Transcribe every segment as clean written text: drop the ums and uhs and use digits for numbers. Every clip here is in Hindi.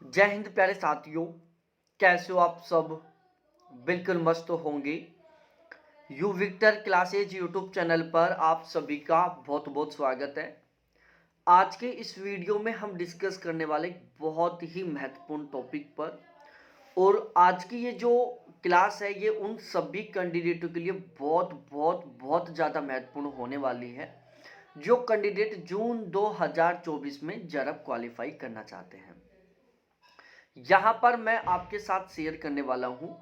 जय हिंद प्यारे साथियों। कैसे हो आप सब? बिल्कुल मस्त होंगे। You Victor classes YouTube channel पर आप सभी का बहुत बहुत स्वागत है। आज के इस वीडियो में हम डिस्कस करने वाले एक बहुत ही महत्वपूर्ण टॉपिक पर, और आज की ये जो क्लास है ये उन सभी कैंडिडेटों के लिए बहुत बहुत बहुत ज़्यादा महत्वपूर्ण होने वाली है जो कैंडिडेट जून 2024 में जरब क्वालिफाई करना चाहते हैं। यहाँ पर मैं आपके साथ शेयर करने वाला हूँ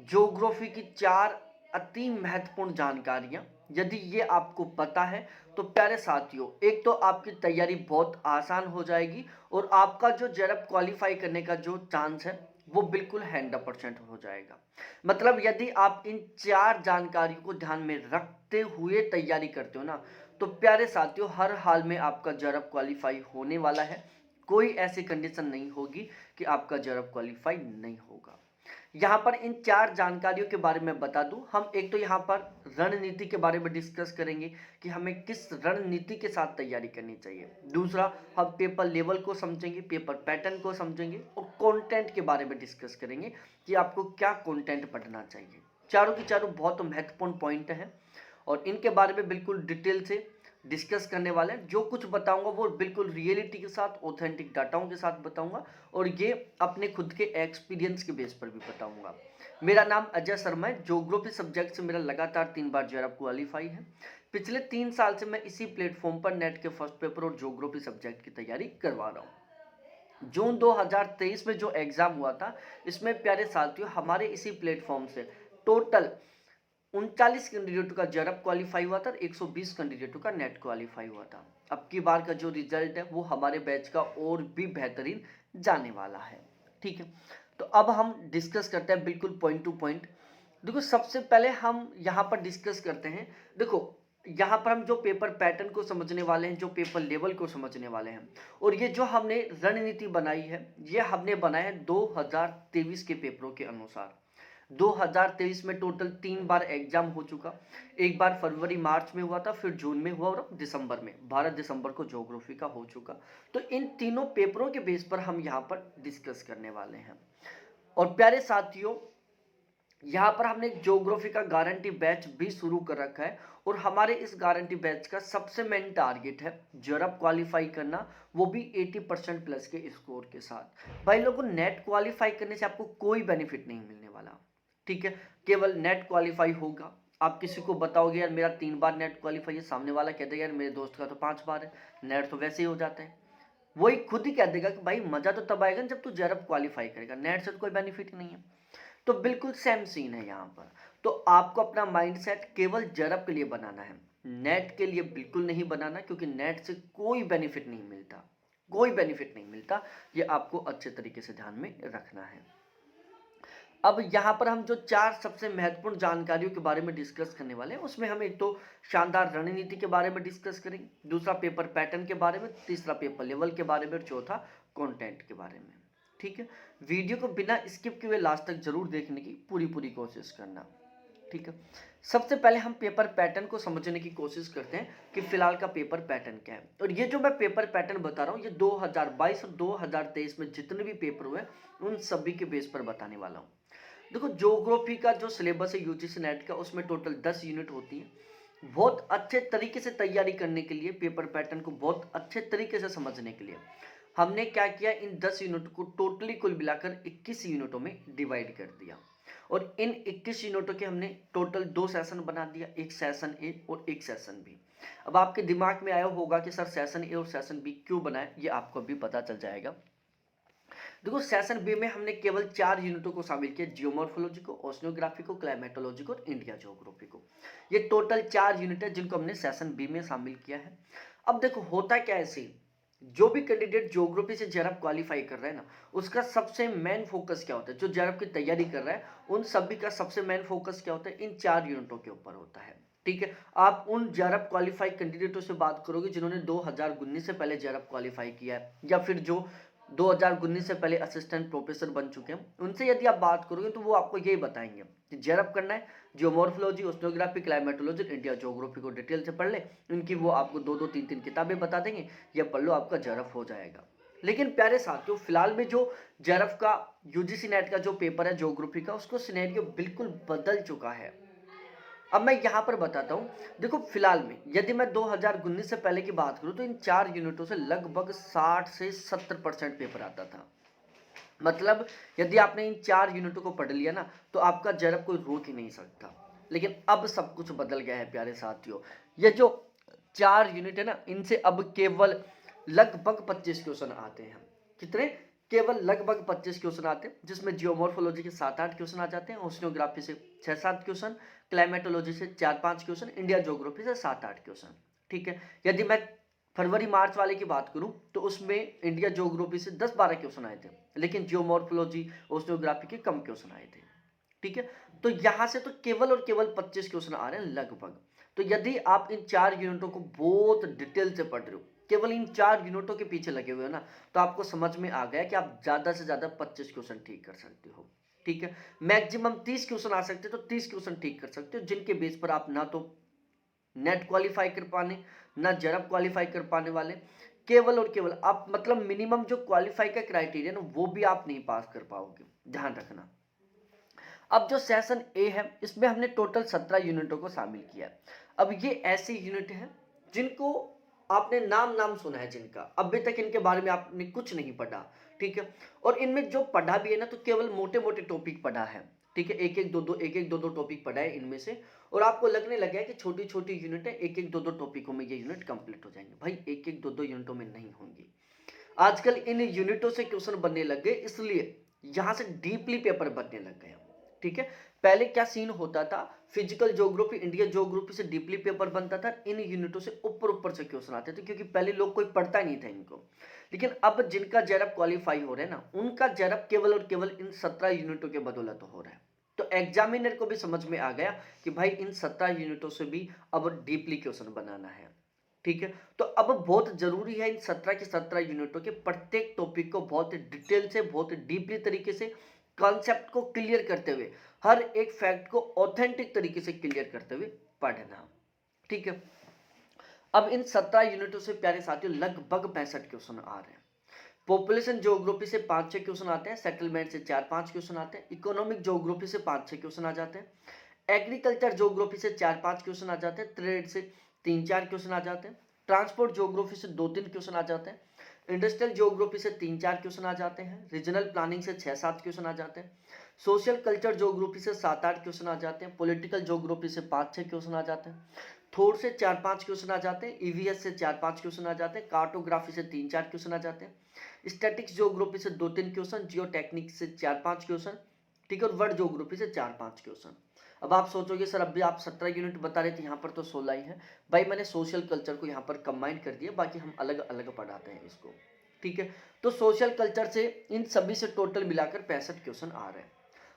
ज्योग्राफी की 4 अति महत्वपूर्ण जानकारियाँ। यदि ये आपको पता है तो प्यारे साथियों, एक तो आपकी तैयारी बहुत आसान हो जाएगी और आपका जो जेआरएफ क्वालिफाई करने का जो चांस है वो बिल्कुल 100% हो जाएगा। मतलब यदि आप इन 4 जानकारियों को ध्यान में रखते हुए तैयारी करते हो ना, तो प्यारे साथियों हर हाल में आपका जेआरएफ क्वालिफाई होने वाला है। कोई ऐसी कंडीशन नहीं होगी कि आपका जेआरएफ क्वालिफाई नहीं होगा। यहाँ पर इन 4 जानकारियों के बारे में बता दूं। हम एक तो यहाँ पर रणनीति के बारे में डिस्कस करेंगे कि हमें किस रणनीति के साथ तैयारी करनी चाहिए। दूसरा, हम पेपर लेवल को समझेंगे, पेपर पैटर्न को समझेंगे और कंटेंट के बारे में डिस्कस करेंगे कि आपको क्या कंटेंट पढ़ना चाहिए। चारों की चारों बहुत महत्वपूर्ण पॉइंट हैं और इनके बारे में बिल्कुल डिटेल से डिस्कस करने वाले हैं। जो कुछ बताऊंगा वो बिल्कुल रियलिटी के साथ, ऑथेंटिक डाटाओं के साथ बताऊंगा और ये अपने खुद के एक्सपीरियंस के बेस पर भी बताऊंगा। मेरा नाम अजय शर्मा है। ज्योग्राफी सब्जेक्ट से मेरा लगातार 3 बार जेआरएफ क्वालिफाई है। पिछले 3 साल से मैं इसी प्लेटफॉर्म पर नेट के फर्स्ट पेपर और ज्योग्राफी सब्जेक्ट की तैयारी करवा रहा हूँ। जून 2023 में जो एग्जाम हुआ था, इसमें प्यारे साथियों हमारे इसी प्लेटफॉर्म से टोटल 39 कैंडिडेटों का जेआरएफ क्वालिफाई हुआ था और 120 कैंडिडेटों का नेट क्वालिफाई हुआ था। अब की बार का जो रिजल्ट है वो हमारे बैच का और भी बेहतरीन जाने वाला है। ठीक है, तो अब हम डिस्कस करते हैं बिल्कुल पॉइंट टू पॉइंट। देखो, सबसे पहले हम यहाँ पर डिस्कस करते हैं। देखो, यहाँ पर हम जो पेपर पैटर्न को समझने वाले हैं, जो पेपर लेवल को समझने वाले हैं, और ये जो हमने रणनीति बनाई है ये हमने बनाया है 2023 के पेपरों के अनुसार। 2023 में टोटल 3 बार एग्जाम हो चुका। एक बार फरवरी मार्च में हुआ था, फिर जून में हुआ और अब दिसंबर में 12 दिसंबर को ज्योग्राफी का हो चुका। तो इन तीनों पेपरों के बेस पर हम यहाँ पर डिस्कस करने वाले हैं। और प्यारे साथियों, यहाँ पर हमने एक ज्योग्राफी का गारंटी बैच भी शुरू कर रखा है और हमारे इस गारंटी बैच का सबसे मेन टारगेट है जेआरएफ क्वालिफाई करना, वो भी 80% प्लस के स्कोर के साथ। भाई लोगों, नेट क्वालिफाई करने से आपको कोई बेनिफिट नहीं मिलने वाला। ठीक है, केवल नेट क्वालिफाई होगा। आप किसी को बताओगे यार मेरा 3 बार नेट क्वालिफाई है, सामने वाला कह देगा यार मेरे दोस्त का तो 5 बार है, नेट तो वैसे ही हो जाता है। वही खुद ही कह देगा कि भाई मजा तो तब आएगा जब तू जेआरएफ क्वालिफाई करेगा, नेट से तो कोई बेनिफिट नहीं है। तो बिल्कुल सेम सीन है यहाँ पर। तो आपको अपना माइंडसेट केवल जेआरएफ के लिए बनाना है, नेट के लिए बिल्कुल नहीं बनाना, क्योंकि नेट से कोई बेनिफिट नहीं मिलता, कोई बेनिफिट नहीं मिलता। ये आपको अच्छे तरीके से ध्यान में रखना है। अब यहाँ पर हम जो 4 सबसे महत्वपूर्ण जानकारियों के बारे में डिस्कस करने वाले हैं, उसमें हम एक तो शानदार रणनीति के बारे में डिस्कस करेंगे, दूसरा पेपर पैटर्न के बारे में, तीसरा पेपर लेवल के बारे में और चौथा कंटेंट के बारे में। ठीक है, वीडियो को बिना स्किप किए लास्ट तक जरूर देखने की पूरी कोशिश करना। ठीक है, सबसे पहले हम पेपर पैटर्न को समझने की कोशिश करते हैं कि फिलहाल का पेपर पैटर्न क्या है। और ये जो मैं पेपर पैटर्न बता रहा हूँ ये 2022 और 2023 में जितने भी पेपर हुए उन सभी के बेस पर बताने वाला हूँ। देखो, ज्योग्राफी का जो सिलेबस है यूजीसी नेट का, उसमें टोटल 10 यूनिट होती है। बहुत अच्छे तरीके से तैयारी करने के लिए, पेपर पैटर्न को बहुत अच्छे तरीके से समझने के लिए हमने क्या किया, इन 10 यूनिट को टोटली कुल मिलाकर 21 यूनिटों में डिवाइड कर दिया। और इन 21 यूनिटों के हमने टोटल 2 सेशन बना दिया, एक सेशन ए और एक सेशन बी। अब आपके दिमाग में आया होगा कि सर सेशन ए और सेशन बी क्यों बनाए, ये आपको अभी पता चल जाएगा। देखो, सेशन बी में हमने केवल 4 यूनिटों को शामिल किया, जियोमॉर्फोलॉजी को, ओशनोग्राफी को, क्लाइमेटोलॉजी को और इंडिया ज्योग्राफी को। ये टोटल 4 यूनिट है जिनको हमने सेशन बी में शामिल किया है। अब देखो, होता क्या है, ऐसे जो भी कैंडिडेट ज्योग्राफी से जेआरएफ क्वालिफाई कर रहा है ना, उसका सबसे मेन फोकस क्या होता है, जो जेआरएफ की तैयारी कर रहा है उन सभी का सबसे मेन फोकस क्या होता है, इन 4 यूनिटों के ऊपर होता है। ठीक है, आप उन जेआरएफ क्वालिफाई कैंडिडेटों से बात करोगे जिन्होंने 2019 से पहले जेआरएफ क्वालिफाई किया है, या फिर जो 2019 से पहले असिस्टेंट प्रोफेसर बन चुके हैं, उनसे यदि आप बात करोगे तो वो आपको यही बताएंगे कि जेआरएफ करना है, geomorphology, oceanography, climatology, India geography को डिटेल से पढ़ ले। उनकी वो आपको 2-2 3-3 किताबें बता देंगे, ये पढ़ लो आपका जेआरएफ हो जाएगा। लेकिन प्यारे साथियों, फिलहाल में जो जेआरएफ का यूजीसी नेट का जो पेपर है ज्योग्राफी का, उसको सिनेरियो बिल्कुल बदल चुका है। अब मैं यहाँ पर बताता हूँ। देखो फिलहाल में यदि मैं 2019 से पहले की बात करूँ तो इन 4 यूनिटों से लगभग 60 से 70% पेपर आता था। मतलब यदि आपने इन 4 यूनिटों को पढ़ लिया ना, तो आपका जेआरएफ कोई रोक ही नहीं सकता। लेकिन अब सब कुछ बदल गया है प्यारे साथियों। ये जो 4 यूनिट है ना, इनसे अब केवल लगभग 25 क्वेश्चन आते हैं। कितने? केवल लगभग 25 क्वेश्चन आते हैं, जिसमें जियोमॉर्फोलॉजी के 7-8 क्वेश्चन आ जाते हैं, ओशिनोग्राफी से 6-7 क्वेश्चन, क्लाइमेटोलॉजी से 4-5 क्वेश्चन, इंडिया ज्योग्राफी से 7-8 क्वेश्चन। ठीक है। यदि मैं फरवरी मार्च वाले की बात करूं तो उसमें इंडिया ज्योग्राफी से 10-12 क्वेश्चन आए थे, लेकिन जियोमॉर्फोलॉजी ओशिनोग्राफी के कम क्वेश्चन आए थे। ठीक है। तो यहां से तो केवल और केवल 25 क्वेश्चन आ रहे हैं लगभग। तो यदि आप इन 4 यूनिटों को बहुत डिटेल से पढ़ रहे हो, केवल इन 4 यूनिटों के पीछे लगे हुए हो ना, तो आपको समझ में आ गया कि आप ज्यादा से ज्यादा 25 क्वेश्चन ठीक कर सकते हो। ठीक है। मैक्सिमम 30 क्वेश्चन आ सकते हो तो 30 क्वेश्चन ठीक कर सकते हो, जिनके बेस पर आप ना तो नेट क्वालिफाई कर पाने, ना जेआरएफ क्वालिफाई कर पाने वाले। केवल और केवल आप मतलब मिनिमम जो क्वालिफाई का क्राइटेरिया ना, वो भी आप नहीं पास कर पाओगे, ध्यान रखना। अब जो सेशन ए है, इसमें हमने टोटल 17 यूनिटों को शामिल किया है। अब ये ऐसी यूनिट है जिनको आपने नाम सुना है, जिनका अभी तक इनके बारे में आपने कुछ नहीं पढ़ा। ठीक है। और इनमें जो पढ़ा भी है ना, तो केवल मोटे मोटे टॉपिक पढ़ा है। ठीक है। एक एक दो दो टॉपिक पढ़ा है इनमें से, और आपको लगने लगा है कि छोटी छोटी यूनिट है, एक एक दो दो टॉपिकों में ये यूनिट कंप्लीट हो जाएंगे। भाई एक एक दो दो यूनिटों में नहीं होंगी। आजकल इन यूनिटों से क्वेश्चन बनने लग गए, इसलिए यहां से डीपली पेपर बनने लग गए। ठीक है। पहले क्या सीन होता था, फिजिकल ज्योग्राफी, इंडियन ज्योग्राफी से डीपली पेपर बनता था, इन यूनिटों से ऊपर ऊपर से क्वेश्चन आते थे, क्योंकि पहले लोग कोई पढ़ता ही नहीं था इनको। लेकिन अब जिनका जेआरएफ क्वालिफाई हो रहे हैं ना, उनका जेआरएफ केवल और केवल इन 17 यूनिटों के बदौलत हो रहा है। तो एग्जामिनर को भी समझ में आ गया कि भाई इन 17 यूनिटों से भी अब डीपली क्वेश्चन बनाना है। ठीक है। तो अब बहुत जरूरी है इन 17 के 17 यूनिटों के प्रत्येक टॉपिक को बहुत डिटेल से, बहुत डीपली तरीके से, कॉन्सेप्ट को क्लियर करते हुए, हर एक फैक्ट को ऑथेंटिक तरीके से क्लियर करते हुए पढ़ना। ठीक है। अब इन 17 यूनिटों से प्यारे साथियों लगभग 65 क्वेश्चन आ रहे हैं। पॉपुलेशन ज्योग्राफी से 5-6 क्वेश्चन आते हैं, सेटलमेंट से 4-5 क्वेश्चन आते हैं, इकोनॉमिक ज्योग्राफी से 5-6 क्वेश्चन आ जाते हैं, एग्रीकल्चर ज्योग्राफी से 4-5 क्वेश्चन आ जाते हैं, ट्रेड से 3-4 क्वेश्चन आ जाते हैं, ट्रांसपोर्ट ज्योग्राफी से 2-3 क्वेश्चन आ जाते हैं, इंडस्ट्रियल ज्योग्राफी से 3-4 क्वेश्चन आ जाते हैं, रीजनल प्लानिंग से 6-7 क्वेश्चन आ जाते हैं, सोशल कल्चर ज्योग्राफी से 7-8 क्वेश्चन आ जाते हैं, पॉलिटिकल ज्योग्राफी से 5-6 क्वेश्चन आ जाते हैं, थोड़ से 4-5 क्वेश्चन आ जाते हैं, ईवीएस से 4-5 क्वेश्चन आ जाते हैं, कार्टोग्राफी से 3-4 क्वेश्चन आ जाते हैं, स्टैटिक्स ज्योग्राफी से 2-3 क्वेश्चन, जियो टेक्निक से 4-5 क्वेश्चन। ठीक है। और वर्ड ज्योग्राफी से 4-5 क्वेश्चन। अब आप सोचोगे सर अभी आप 17 यूनिट बता रहे थे, यहाँ पर तो 16 ही है। भाई मैंने सोशल कल्चर को यहाँ पर कंबाइन कर दिया, बाकी हम अलग अलग पढ़ाते हैं इसको। ठीक है। तो सोशल कल्चर से इन सभी से टोटल मिलाकर 65 क्वेश्चन आ रहे हैं।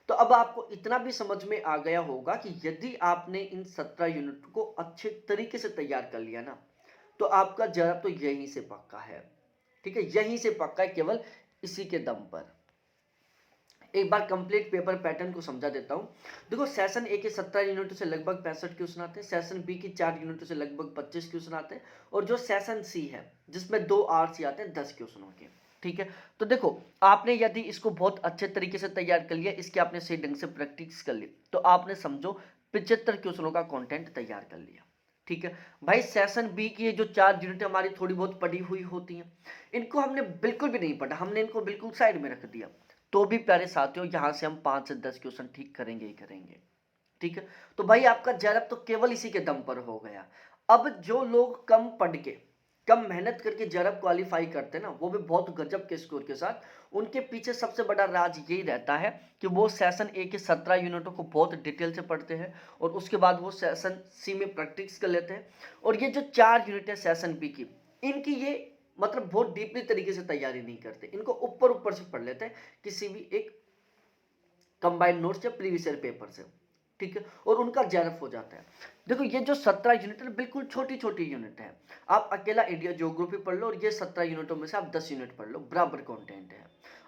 तो अब आपको इतना भी समझ में आ गया होगा कि यदि आपने इन 17 यूनिट को अच्छे तरीके से तैयार कर लिया ना, तो आपका जवाब तो यहीं से पक्का है। ठीक है। यहीं से पक्का है, केवल इसी के दम पर। एक बार कंप्लीट पेपर पैटर्न को समझा देता हूं। देखो सेशन ए के 17 यूनिटों से लगभग 65 क्वेश्चन आते हैं, सेशन बी की 4 यूनिटों से लगभग 25 क्वेश्चन आते हैं, और जो सेशन सी है जिसमें 2 आरसी आते हैं 10 क्वेश्चनों के। ठीक है। तो देखो आपने यदि इसको बहुत अच्छे तरीके से तैयार कर लिया, इसके आपने सही ढंग से प्रैक्टिस कर ली, तो आपने समझो 75 क्वेश्चनों का कंटेंट तैयार कर लिया। ठीक है। भाई सेशन बी की ये जो 4 यूनिट हमारी थोड़ी बहुत पढ़ी हुई होती हैं, इनको हमने बिल्कुल भी नहीं पढ़ा, हमने इनको बिल्कुल साइड में रख दिया, तो भी प्यारे साथियों यहां से हम 5 से 10 क्वेश्चन ठीक करेंगे ही करेंगे। ठीक है। तो भाई आपका जेआरएफ तो केवल इसी के दम पर हो गया। अब जो लोग कम पढ़ के, कम मेहनत करके जेआरएफ क्वालिफाई करते हैं ना, वो भी बहुत गजब के स्कोर के साथ, उनके पीछे सबसे बड़ा राज यही रहता है कि वो सेशन ए के 17 यूनिटों को बहुत डिटेल से पढ़ते हैं, और उसके बाद वो सेशन सी में प्रैक्टिस कर लेते हैं। और ये जो 4 यूनिट है सेशन बी की, इनकी ये मतलब बहुत डीपली तरीके से तैयारी नहीं करते, इनको ऊपर ऊपर से पढ़ लेते हैं किसी भी एक कंबाइंड नोट्स या प्रीवियस ईयर पेपर से। ठीक है। और उनका जेआरएफ हो जाता है। देखो ये जो 17 यूनिट है बिल्कुल छोटी छोटी यूनिट है, आप अकेला इंडिया ज्योग्राफी पढ़ लो, और ये 17 यूनिटों में से आप 10 यूनिट पढ़ लो, बराबर कंटेंट है।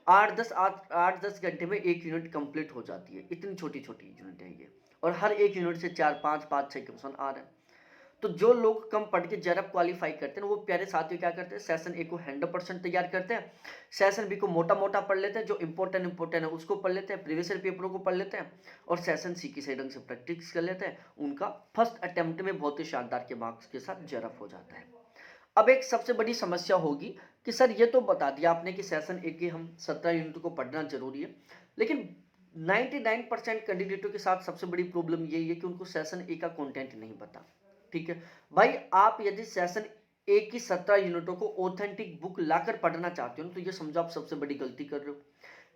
8-10 घंटे में एक यूनिट कंप्लीट हो जाती है, इतनी छोटी छोटी यूनिट है ये, और हर एक यूनिट से 4-5 5-6 क्वेश्चन आ रहे हैं। तो जो लोग कम पढ़ के जेआरएफ क्वालिफाई करते हैं वो प्यारे साथियों क्या करते हैं, सेशन ए को 100% तैयार करते हैं, सेशन बी को मोटा मोटा पढ़ लेते हैं, जो इंपॉर्टेंट है उसको पढ़ लेते हैं, प्रीवियस ईयर पेपरों को पढ़ लेते हैं, और सेशन सी की सही ढंग से प्रैक्टिस कर लेते हैं। उनका फर्स्ट अटेम्प्ट में बहुत ही शानदार के मार्क्स के साथ जेआरएफ हो जाता है। अब एक सबसे बड़ी समस्या होगी कि सर ये तो बता दिया आपने कि सेशन ए के हम 17 यूनिट को पढ़ना जरूरी है, लेकिन 99% कैंडिडेटों के साथ सबसे बड़ी प्रॉब्लम यही है कि उनको सेशन ए का कंटेंट नहीं पता। ठीक है भाई, आप यदि सेशन ए की 17 यूनिटों को ऑथेंटिक बुक लाकर पढ़ना चाहते हो तो ये समझो आप सबसे बड़ी गलती कर रहे हो,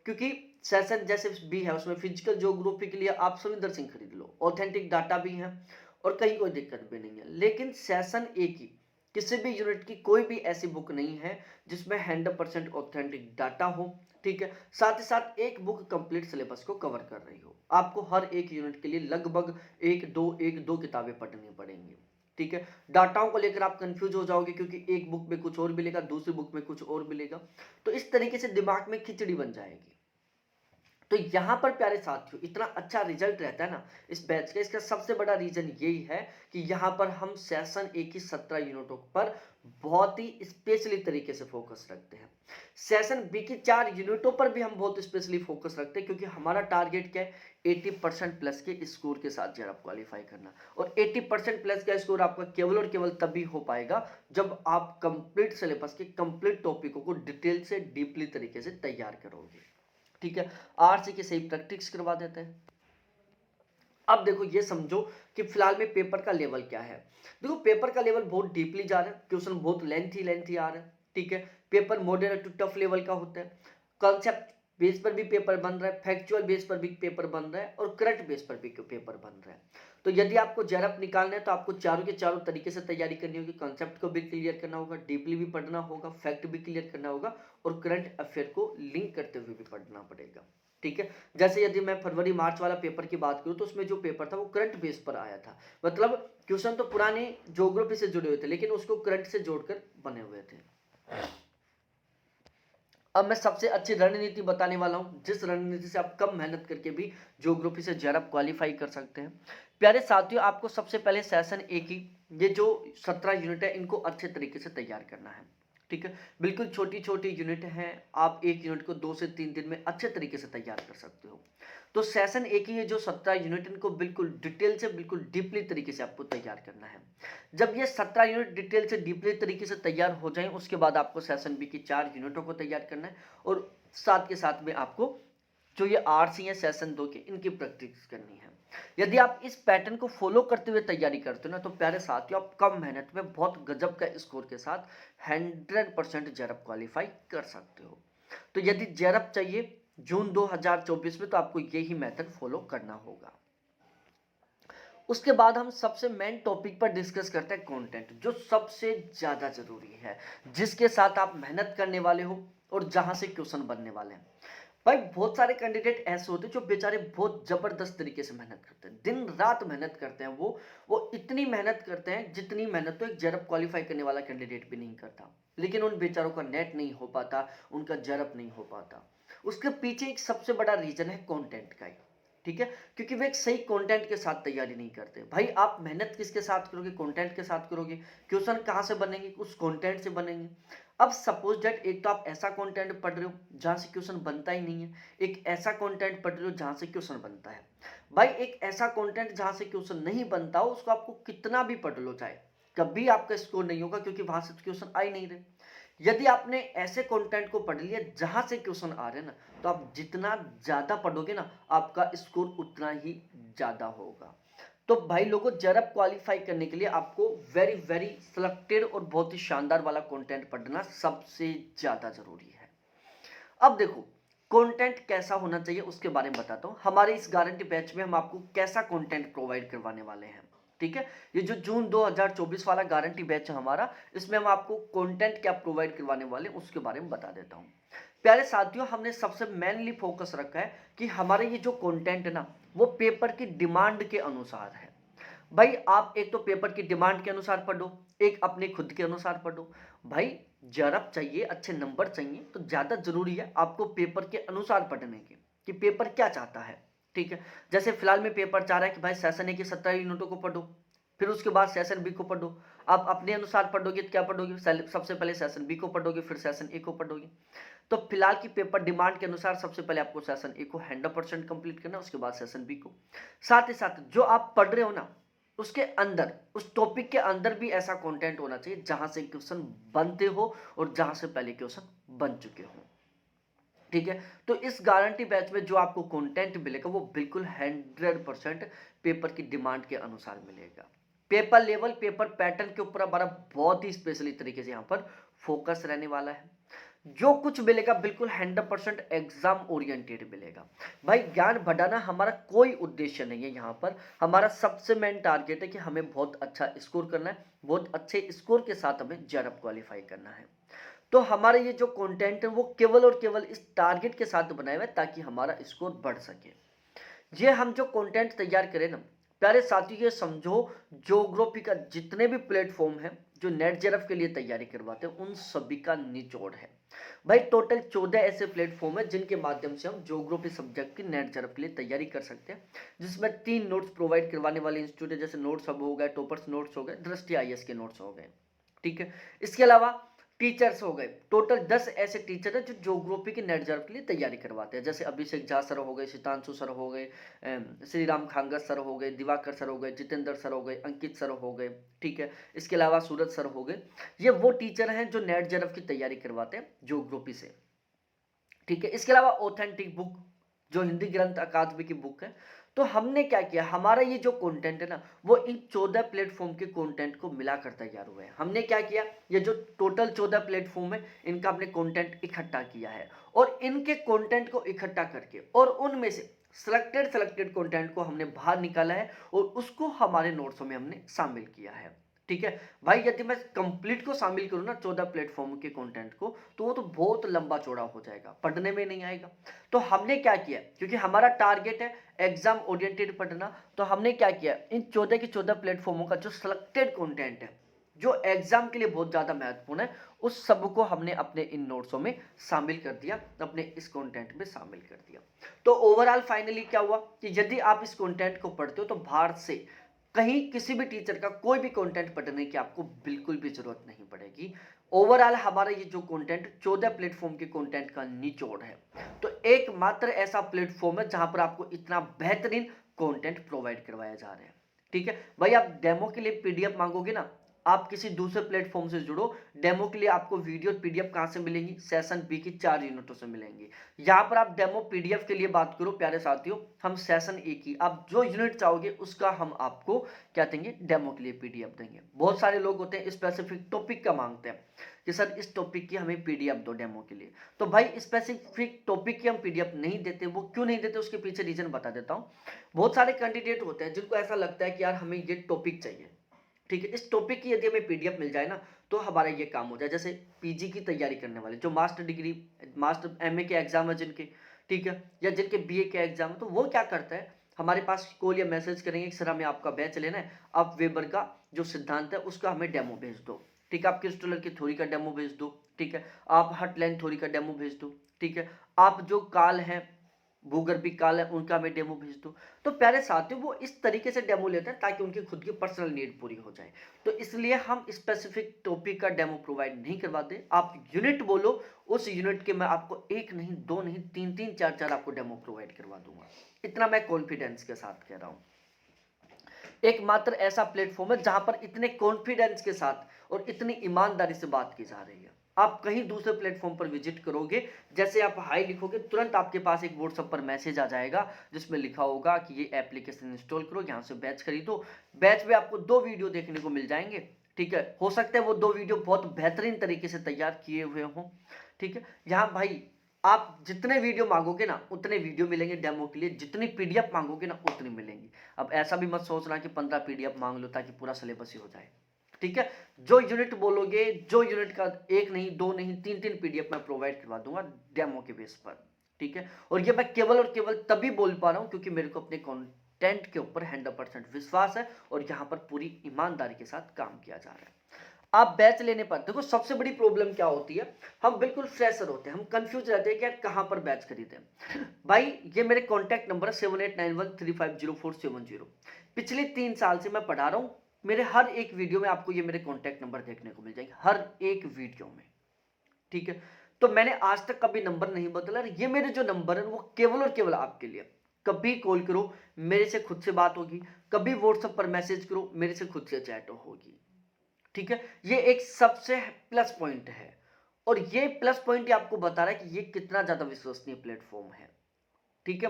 क्योंकि सेशन जैसे बी है उसमें फिजिकल ज्योग्राफी के लिए आप सविंदर सिंह खरीद लो, ऑथेंटिक डाटा भी है और कहीं कोई दिक्कत भी नहीं है। लेकिन सेशन ए की किसी भी यूनिट की कोई भी ऐसी बुक नहीं है जिसमें 100% ऑथेंटिक डाटा हो। ठीक है, साथ ही साथ एक बुक कंप्लीट सिलेबस को कवर कर रही हो। आपको हर एक यूनिट के लिए लगभग एक दो किताबें पढ़नी पड़ेंगी। ठीक है, डाटाओं को लेकर आप कंफ्यूज हो जाओगे क्योंकि एक बुक में कुछ और मिलेगा, दूसरी बुक में कुछ और मिलेगा, तो इस तरीके से दिमाग में खिचड़ी बन जाएगी। तो यहां पर प्यारे साथियों इतना अच्छा रिजल्ट रहता है ना इस बैच का, इसका सबसे बड़ा रीजन यही है कि यहां पर हम सेशन ए की 17 यूनिटों पर बहुत ही स्पेशली तरीके से फोकस रखते हैं। सेशन बी की 4 यूनिटों पर भी हम बहुत स्पेशली फोकस रखते हैं, क्योंकि हमारा टारगेट क्या है, 80% प्लस के स्कोर के साथ जेआरएफ क्वालिफाई करना। और 80% प्लस का स्कोर आपका केवल और केवल तभी हो पाएगा जब आप कंप्लीट सिलेबस के कंप्लीट टॉपिकों को डिटेल से डीपली तरीके से तैयार करोगे। ठीक है, आरसी की सही प्रैक्टिस करवा देते हैं। अब देखो ये समझो कि फिलहाल में पेपर का लेवल क्या है। देखो पेपर का लेवल बहुत डीपली जा रहा है, क्वेश्चन बहुत लेंथी आ रहा है। ठीक है, paper moderate to tough level का होता है, कॉन्सेप्ट बेस पर भी पेपर बन रहा है, फैक्चुअल बेस पर भी पेपर बन रहा है और करंट बेस पर भी पेपर बन रहा है। तो यदि आपको जेआरएफ निकालना है तो आपको चारों के चारों तरीके से तैयारी करनी होगी। कॉन्सेप्ट को भी क्लियर करना होगा, डीपली भी पढ़ना होगा, फैक्ट भी क्लियर करना होगा और करंट अफेयर को लिंक करते हुए भी पढ़ना पड़ेगा। ठीक है, जैसे यदि मैं फरवरी मार्च वाला पेपर की बात करूं तो उसमें जो पेपर था वो करंट बेस पर आया था, मतलब क्वेश्चन तो पुराने ज्योग्राफी से जुड़े हुए थे लेकिन उसको करंट से जोड़कर बने हुए थे। अब मैं सबसे अच्छी रणनीति बताने वाला हूं, जिस रणनीति से आप कम मेहनत करके भी ज्योग्राफी से जेआरएफ क्वालिफाई कर सकते हैं। प्यारे साथियों, आपको सबसे पहले सेशन ए की ये जो 17 यूनिट है इनको अच्छे तरीके से तैयार करना है। ठीक है, बिल्कुल छोटी छोटी यूनिट हैं, आप एक यूनिट को 2 से 3 दिन में अच्छे तरीके से तैयार कर सकते हो। तो सेशन ए की ये जो 17 यूनिट इनको बिल्कुल डिटेल से बिल्कुल डीपली तरीके से आपको तैयार करना है। जब ये 17 यूनिट डिटेल से डीपली तरीके से तैयार हो जाएं उसके बाद आपको सेशन बी की 4 यूनिटों को तैयार करना है और साथ के साथ में आपको जो ये आरसी है सेशन 2 के इनकी प्रैक्टिस करनी है। यदि आप इस पैटर्न को फॉलो करते हुए तैयारी करते हो ना तो प्यारे साथियों आप कम मेहनत में बहुत गजब का स्कोर के साथ 100% जेआरएफ क्वालिफाई कर सकते हो। तो यदि जेआरएफ चाहिए जून 2024 में तो आपको यही मेथड फॉलो करना होगा। उसके बाद हम सबसे मेन टॉपिक पर डिस्कस करते हैं कंटेंट, जो सबसे ज्यादा जरूरी है, जिसके साथ आप मेहनत करने वाले हो और जहां से क्वेश्चन बनने वाले हैं। भाई बहुत सारे कैंडिडेट ऐसे होते हैं जो बेचारे बहुत जबरदस्त तरीके से मेहनत करते हैं, दिन रात मेहनत करते हैं, वो इतनी मेहनत करते हैं जितनी मेहनत तो एक जेआरएफ क्वालिफाई करने वाला कैंडिडेट भी नहीं करता, लेकिन उन बेचारों का नेट नहीं हो पाता, उनका जेआरएफ नहीं हो पाता। उसके पीछे एक सबसे बड़ा रीजन है कंटेंट का ही। ठीक है, क्योंकि वे एक सही कंटेंट के साथ तैयारी नहीं करते। भाई आप मेहनत किसके साथ करोगे, कंटेंट के साथ करोगे। क्वेश्चन कहां से बनेंगे, उस कंटेंट से बनेंगे। अब सपोज दैट एक तो आप ऐसा कंटेंट पढ़ रहे हो जहां से क्वेश्चन बनता ही नहीं है, एक ऐसा कंटेंट पढ़ रहे हो जहां से क्वेश्चन बनता है। भाई एक ऐसा कंटेंट जहां से क्वेश्चन नहीं बनता हो उसको आपको कितना भी पढ़ लो चाहे, कभी आपका स्कोर नहीं होगा, क्योंकि वहां से क्वेश्चन आ ही नहीं रहे। यदि आपने ऐसे कंटेंट को पढ़ लिया जहां से क्वेश्चन आ रहे हैं ना, तो आप जितना ज्यादा पढ़ोगे ना आपका स्कोर उतना ही ज्यादा होगा। तो भाई लोगों, जेआरएफ क्वालिफाई करने के लिए आपको वेरी वेरी सिलेक्टेड और बहुत ही शानदार वाला कंटेंट पढ़ना सबसे ज्यादा जरूरी है। अब देखो कंटेंट कैसा होना चाहिए उसके बारे में बताता हूं। हमारे इस गारंटी बैच में हम आपको कैसा कंटेंट प्रोवाइड करवाने वाले हैं। ठीक है, ये जो जून 2024 वाला गारंटी बैच है हमारा, इसमें हम आपको कंटेंट क्या प्रोवाइड करवाने वाले हैं उसके बारे में बता देता हूं। प्यारे साथियों, हमने सबसे मेनली फोकस रखा है कि हमारे ये जो कंटेंट है ना वो पेपर की डिमांड के अनुसार है। भाई आप एक तो पेपर की डिमांड के अनुसार पढ़ो, एक अपने खुद के अनुसार पढ़ो। भाई जेआरएफ चाहिए, अच्छे नंबर चाहिए, तो ज्यादा जरूरी है आपको पेपर के अनुसार पढ़ने के कि पेपर क्या चाहता है। ठीक है, जैसे फिलहाल में पेपर चाह रहा है कि भाई सेशन ए की 17 यूनिटों को पढ़ो, फिर उसके बाद सेशन बी को पढ़ो। आप अपने अनुसार पढ़ोगे तो क्या पढ़ोगे, सबसे पहले सेशन बी को पढ़ोगे, फिर सेशन ए को पढ़ोगे। तो फिलहाल की पेपर डिमांड के अनुसार सबसे पहले आपको सेशन ए को 100% कंप्लीट करना, उसके बाद सेशन बी को। साथ ही साथ जो आप पढ़ रहे हो ना, उसके अंदर, उस टॉपिक के अंदर भी ऐसा कंटेंट होना चाहिए जहां से क्वेश्चन बनते हो और जहां से पहले क्वेश्चन बन चुके हो। ठीक है, तो इस गारंटी बैच में जो आपको कंटेंट मिलेगा वो बिल्कुल 100% पेपर की डिमांड के अनुसार मिलेगा। पेपर लेवल, पेपर पैटर्न के ऊपर हमारा बहुत ही स्पेशली तरीके से यहाँ पर फोकस रहने वाला है। जो कुछ मिलेगा बिल्कुल 100% एग्जाम ओरिएंटेड मिलेगा। भाई ज्ञान बढ़ाना हमारा कोई उद्देश्य नहीं है, यहाँ पर हमारा सबसे मेन टारगेट है कि हमें बहुत अच्छा स्कोर करना है, बहुत अच्छे स्कोर के साथ हमें जेआरएफ क्वालिफाई करना है। तो हमारा ये जो कंटेंट है वो केवल और केवल इस टारगेट के साथ बनाया हुआ है ताकि हमारा स्कोर बढ़ सके। ये हम जो कंटेंट तैयार करें ना प्यारे साथियों, ये समझो ज्योग्राफी का जितने भी प्लेटफॉर्म है जो नेट जेआरएफ के लिए तैयारी करवाते हैं उन सभी का निचोड़ है। भाई टोटल 14 ऐसे प्लेटफॉर्म है जिनके माध्यम से हम ज्योग्राफी सब्जेक्ट की नेट जेआरएफ के लिए तैयारी कर सकते हैं, जिसमें 3 नोट्स प्रोवाइड करवाने वाले इंस्टीट्यूट है, जैसे नोट्स हब हो गए, टॉपर्स नोट्स हो गए, दृष्टि आईएएस के नोट्स हो गए। ठीक है, इसके अलावा टीचर्स हो गए, टोटल 10 ऐसे टीचर हैं जो ज्योग्राफी के नेट जेआरएफ के लिए तैयारी करवाते हैं, जैसे अभिषेक झा सर हो गए, शीतांशु सर हो गए, श्री राम खांगा सर हो गए, दिवाकर सर हो गए, जितेंद्र सर हो गए, अंकित सर हो गए। ठीक है, इसके अलावा सूरज सर हो गए। ये वो टीचर हैं जो नेट जेआरएफ की तैयारी करवाते हैं ज्योग्राफी से। ठीक है, इसके अलावा ऑथेंटिक बुक जो हिंदी ग्रंथ अकादमी की बुक है, तो हमने क्या किया, हमारा ये जो कंटेंट है ना वो इन 14 प्लेटफॉर्म के कंटेंट को मिलाकर तैयार हुआ है। हमने क्या किया, ये जो टोटल 14 प्लेटफॉर्म है इनका हमने कंटेंट इकट्ठा किया है और इनके कंटेंट को इकट्ठा करके और उनमें से सेलेक्टेड कंटेंट को हमने बाहर निकाला है और उसको हमारे नोट्सों में हमने शामिल किया है। ठीक है भाई, यदि मैं कंप्लीट को शामिल करूं ना 14 प्लेटफॉर्म के कंटेंट को, तो वो तो बहुत लंबा चौड़ा हो जाएगा, पढ़ने में नहीं आएगा। तो हमने क्या किया, क्योंकि हमारा टारगेट है एग्जाम ओरिएंटेड पढ़ना, तो हमने क्या किया, इन 14 के 14 प्लेटफॉर्मों का जो सिलेक्टेड कंटेंट है जो एग्जाम के लिए बहुत ज्यादा महत्वपूर्ण है, उस सब को हमने अपने इन नोट्सों में शामिल कर दिया, अपने इस कंटेंट में शामिल कर दिया। तो ओवरऑल फाइनली क्या हुआ कि यदि आप इस कंटेंट को पढ़ते हो तो बाहर से कहीं किसी भी टीचर का कोई भी कंटेंट पढ़ने की आपको बिल्कुल भी जरूरत नहीं पड़ेगी। ओवरऑल हमारा ये जो कंटेंट 14 प्लेटफॉर्म के कंटेंट का निचोड़ है, तो एकमात्र ऐसा प्लेटफॉर्म है जहां पर आपको इतना बेहतरीन कंटेंट प्रोवाइड करवाया जा रहा है। ठीक है भाई, आप डेमो के लिए पीडीएफ मांगोगे ना, आप किसी दूसरे प्लेटफॉर्म से जुड़ो, डेमो के लिए आपको वीडियो पीडीएफ कहां से मिलेंगी, सेशन बी की 4 यूनिटों से मिलेंगी। यहां पर आप डेमो पीडीएफ के लिए बात करो प्यारे साथियों, हम सेशन ए की आप जो यूनिट चाहोगे उसका हम आपको क्या देंगे, डेमो के लिए पीडीएफ देंगे। बहुत सारे लोग होते हैं स्पेसिफिक टॉपिक का मांगते हैं कि सर इस टॉपिक की हमें पीडीएफ दो डेमो के लिए, तो भाई स्पेसिफिक टॉपिक की हम पीडीएफ नहीं देते। वो क्यों नहीं देते, उसके पीछे रीजन बता देता हूँ। बहुत सारे कैंडिडेट होते हैं जिनको ऐसा लगता है कि यार हमें ये टॉपिक चाहिए, ठीक है, इस टॉपिक की यदि हमें पीडीएफ मिल जाए ना तो हमारा ये काम हो जाए। जैसे पीजी की तैयारी करने वाले जो मास्टर डिग्री, मास्टर एमए के एग्जाम है जिनके, ठीक है, या जिनके बीए के एग्जाम है, तो वो क्या करता है, हमारे पास कॉल या मैसेज करेंगे कि सर हमें आपका बैच लेना है, आप वेबर का जो सिद्धांत है उसका हमें डेमो भेज दो। ठीक है, आप क्रिस्टलर की थ्योरी का डेमो भेज दो। ठीक है, आप हटलाइन थ्योरी का डेमो भेज दो। ठीक है, आप जो काल है, भूगर्भिक काल है, उनका हमें डेमो भेज दो। तो प्यारे साथियों, वो इस तरीके से डेमो लेते हैं ताकि उनकी खुद की पर्सनल नीड पूरी हो जाए। तो इसलिए हम स्पेसिफिक टॉपिक का डेमो प्रोवाइड नहीं करवाते। आप यूनिट बोलो, उस यूनिट के मैं आपको 1 नहीं 2 नहीं 3 4 आपको डेमो प्रोवाइड करवा दूंगा। इतना मैं कॉन्फिडेंस के साथ कह रहा हूं। एकमात्र ऐसा प्लेटफॉर्म है जहां पर इतने कॉन्फिडेंस के साथ और इतनी ईमानदारी से बात की जा रही है। आप कहीं दूसरे प्लेटफॉर्म पर विजिट करोगे, जैसे आप हाई लिखोगे तुरंत आपके पास एक व्हाट्सएप पर मैसेज आ जाएगा जिसमें लिखा होगा कि ये एप्लीकेशन इंस्टॉल करो, यहाँ से बैच खरीदो। बैच में आपको 2 वीडियो देखने को मिल जाएंगे। ठीक है, हो सकता है वो 2 वीडियो बहुत बेहतरीन तरीके से तैयार किए हुए हों। ठीक है, यहाँ भाई आप जितने वीडियो मांगोगे ना उतने वीडियो मिलेंगे डेमो के लिए, जितनी पीडीएफ मांगोगे ना उतनी मिलेंगी। अब ऐसा भी मत सोचना कि 15 पीडीएफ मांग लो ताकि पूरा सिलेबस ही हो जाए। ठीक है, जो यूनिट बोलोगे, जो यूनिट का 1 नहीं 2 नहीं 3 पीडीएफ मैं प्रोवाइड करवा दूंगा डेमो के बेस पर। ठीक है, और ये मैं केवल और केवल तभी बोल पा रहा हूं क्योंकि मेरे को अपने कंटेंट के ऊपर 100% विश्वास है और यहाँ पर पूरी ईमानदारी के साथ काम किया जा रहा है। आप बैच लेने पर देखो, सबसे बड़ी प्रॉब्लम क्या होती है, हम बिल्कुल फ्रेशर होते हैं, हम कंफ्यूज रहते हैं कि यार कहां पर बैच खरीदें। भाई ये मेरे कॉन्टैक्ट नंबर है 7891350470। पिछले 3 साल से मैं पढ़ा रहा हूं मेरे हर एक वीडियो में आपको ये मेरे कॉन्टैक्ट नंबर देखने को मिल जाएंगे, हर एक वीडियो में, ठीक है। तो मैंने आज तक कभी नंबर नहीं बदला, ये मेरे जो नंबर है वो केवल और केवल आपके लिए। कभी कॉल करो, मेरे से खुद से बात होगी, कभी व्हाट्सएप पर मैसेज करो, मेरे से खुद से चैट होगी, ठीक है। ये एक सबसे प्लस पॉइंट है, और ये प्लस पॉइंट ही आपको बता रहा है कि ये कितना ज्यादा विश्वसनीय प्लेटफॉर्म है, ठीक है।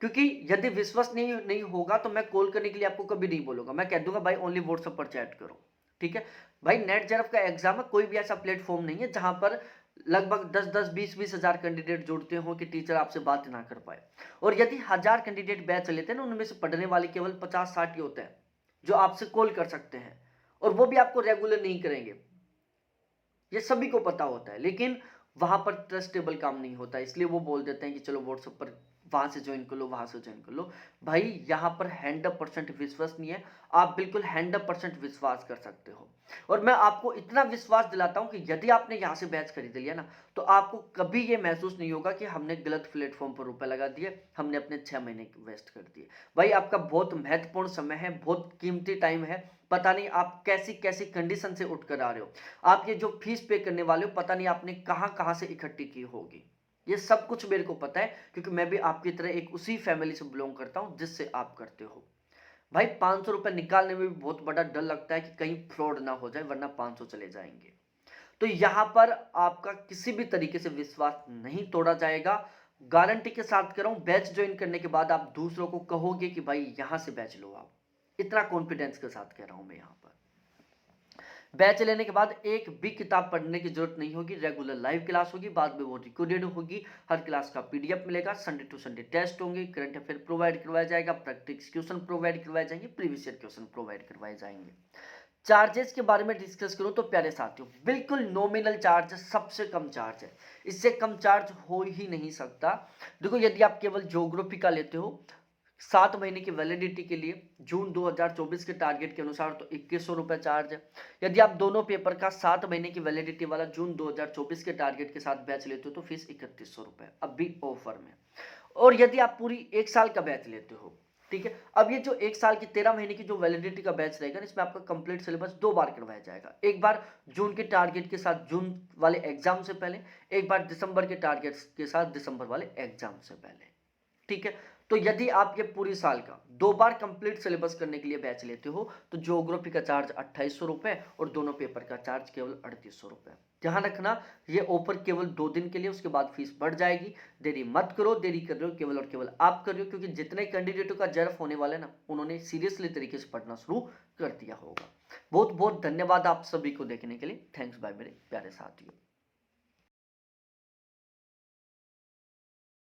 क्योंकि यदि विश्वास नहीं होगा तो मैं कॉल करने के लिए आपको कभी नहीं बोलूंगा, मैं कह दूंगा भाई ओनली व्हाट्सएप पर चैट करो, ठीक है। भाई नेट जेआरएफ का एग्जाम है, कोई भी ऐसा प्लेटफॉर्म नहीं है जहां पर लगभग 10-10 20-20 हजार कैंडिडेट जुड़ते हो कि टीचर आपसे बात ना कर पाए। और यदि 1000 कैंडिडेट बैच लेते हैं ना, उनमें से पढ़ने वाले केवल 50-60 ही होते हैं जो आपसे कॉल कर सकते हैं, और वो भी आपको रेगुलर नहीं करेंगे, ये सभी को पता होता है। लेकिन वहां पर ट्रस्टेबल काम नहीं होता, इसलिए वो बोल देते हैं कि चलो व्हाट्सएप पर वहां से ज्वाइन कर लो, वहां से ज्वाइन कर लो। भाई यहां पर 100% विश्वास नहीं है, आप बिल्कुल 100% विश्वास कर सकते हो। और मैं आपको इतना विश्वास दिलाता हूं कि यदि आपने यहां से बैच खरीद लिया ना, तो आपको कभी ये महसूस नहीं होगा कि हमने गलत प्लेटफॉर्म पर रुपए लगा दिए, हमने अपने 6 महीने वेस्ट कर दिए। भाई आपका बहुत महत्वपूर्ण समय है, बहुत कीमती टाइम है, पता नहीं आप कैसी कैसी कंडीशन से उठकर आ रहे हो, आप ये जो फीस पे करने वाले हो पता नहीं आपने कहां कहां से इकट्ठी की होगी। ये सब कुछ मेरे को पता है, क्योंकि मैं भी आपकी तरह एक उसी फैमिली से बिलोंग करता हूं जिससे आप करते हो। भाई 500 रुपए निकालने में भी बहुत बड़ा डर लगता है कि कहीं फ्रॉड ना हो जाए, वरना 500 चले जाएंगे। तो यहां पर आपका किसी भी तरीके से विश्वास नहीं तोड़ा जाएगा, गारंटी के साथ कह रहा हूं। बैच ज्वाइन करने के बाद आप दूसरों को कहोगे कि भाई यहां से बैच लो, आप इतना कॉन्फिडेंस के साथ कह रहा हूं मैं। यहां पर बैच लेने के बाद एक भी किताब पढ़ने की जरूरत नहीं होगी, रेगुलर लाइव क्लास होगी, बाद में वो रिकॉर्डेड होगी, हर क्लास का पीडीएफ मिलेगा, संडे टू संडे टेस्ट होंगे, करंट अफेयर प्रोवाइड करवाया जाएगा, प्रैक्टिस क्वेश्चन प्रोवाइड करवाए जाएंगे, प्रीवियस ईयर क्वेश्चन प्रोवाइड करवाए जाएंगे। चार्जेस के बारे में डिस्कस करूं तो प्यारे साथियों, बिल्कुल नॉमिनल चार्ज, सबसे कम चार्ज है, इससे कम चार्ज हो ही नहीं सकता। देखो यदि आप केवल ज्योग्राफी का लेते हो 7 महीने की वैलिडिटी के लिए, जून 2024 के टारगेट के अनुसार, तो 2100 रुपए चार्ज है। यदि आप दोनों पेपर का 7 महीने की वैलिडिटी वाला जून 2024 के टारगेट के साथ बैच लेते हो तो फीस 3100 रुपए अभी ऑफर में। और यदि आप पूरी 1 साल का बैच लेते हो, ठीक है, अब ये जो 1 साल की 13 महीने की जो वैलिडिटी का बैच रहेगा, इसमें आपका कंप्लीट सिलेबस 2 बार करवाया जाएगा। एक बार जून के टारगेट के साथ जून वाले एग्जाम से पहले, एक बार दिसंबर के टारगेट के साथ दिसंबर वाले एग्जाम से पहले, ठीक है। तो यदि आप ये पूरी साल का 2 बार कंप्लीट सिलेबस करने के लिए बैच लेते हो तो ज्योग्राफी का चार्ज 2800 रुपए और दोनों पेपर का चार्ज केवल 3800 रुपए। ध्यान रखना, ये ऑफर केवल 2 दिन के लिए, उसके बाद फीस बढ़ जाएगी। देरी मत करो, देरी कर रहे हो केवल और केवल आप कर रहे हो, क्योंकि जितने कैंडिडेटों का जेआरएफ होने वाला है ना, उन्होंने सीरियसली तरीके से पढ़ना शुरू कर दिया होगा। बहुत बहुत धन्यवाद आप सभी को देखने के लिए। थैंक्स बाय मेरे प्यारे साथियों।